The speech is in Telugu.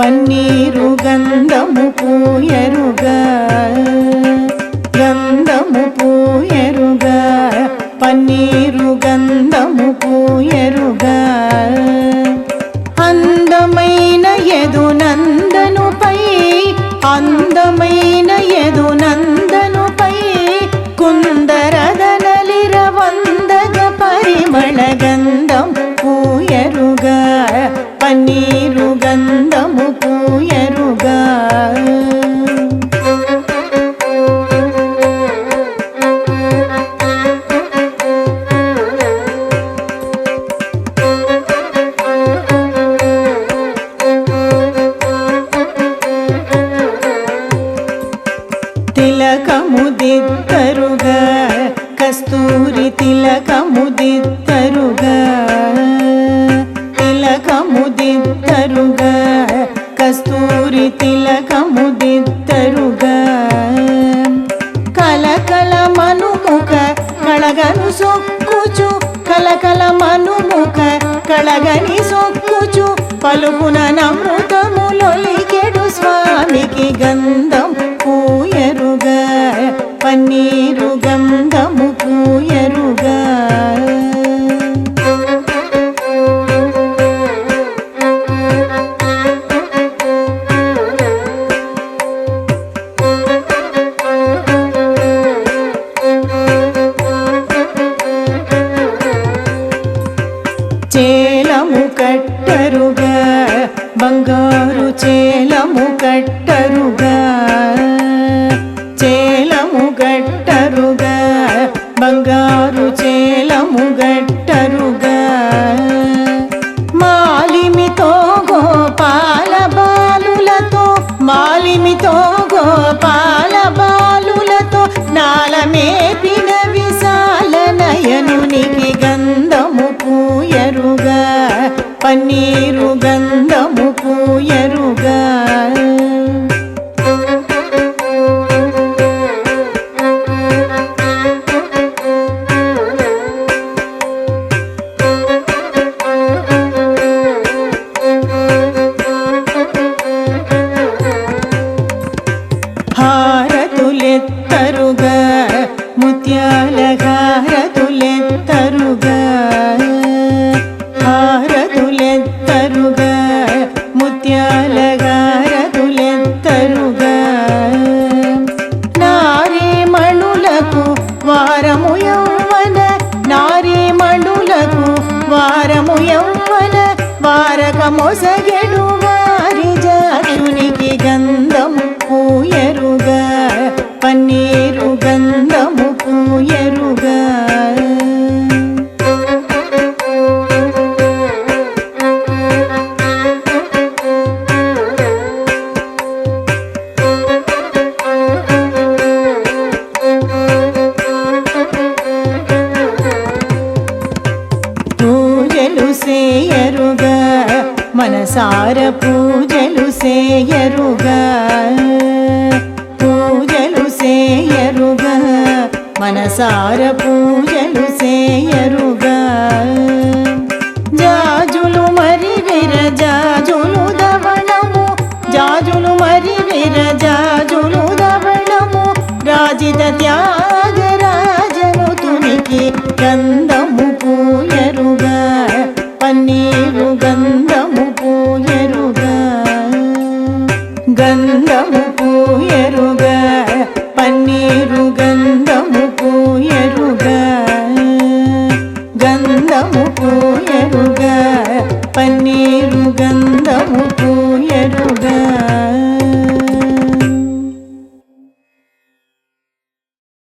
పన్నీరు గంధము పూయరుగా గంధము పూయరుగా పన్నీరు గంధము పూయరుగా అందమైన యదునందనుపై అందమైన యదునందనుపై కుందరదనలిర వందగ పరిమళ గంధం పూయరుగా పన్నీరు గంధము పూయరుగా తిలకముదిద్దరుగా కస్తూరి తిలకముదిద్దరుగా తిలకముదిద్దరుగా కస్తూరి తిలకముదిద్దరుగా కలకల మనుముఖ కళగను సొక్కుచు కలకల మనుముఖ కళగని సొక్కుచు పలుకున నమృతములొలికెడు స్వామికి గంధం పూయరుగా పన్నీరు గంధము పూయరుగా చేలము కట్టరుగా బంగారు చేలము కట్టరుగా చేలము గట్టరుగా బంగారు చేలము గట్టరుగా మాలిమితో గోపాల బాలులతో మాలిమితో గోపాల బాలులతో నాలమేపిన విశాల నయనునికి గంధము పూయరుగా పన్నీరు గంధము పూయరుగా హారతులెత్తరుగా ముత్యాల హారతులెత్తరుగా హారతులెత్తరుగా ముత్యాల హారతులెత్తరుగా నారీమణులకు వారము యౌవన నారీమణులకు వారము యౌవన వారకమొసగెడు వారి జాక్షునికి గంధము పూయరుగా పన్నీరు గంధము పూయరుగా పూజలు సేయరుగా మనసార పూజలు సేయరుగా పూజలు సేయరుగా మనసార పూజలు సేయరుగా జాజులు మరి విరజాజులు దవళము జాజులు మరి విరజాజులు దవళము రాజిత త్యాగరాజను తునికి గంధము పూయరుగా పన్నీరు గంధము పూయరుగా గంధము పూయరుగా పన్నీరు గంధము పూయరుగా గంధము పూయరుగా పన్నీరు గంధము పూయరుగా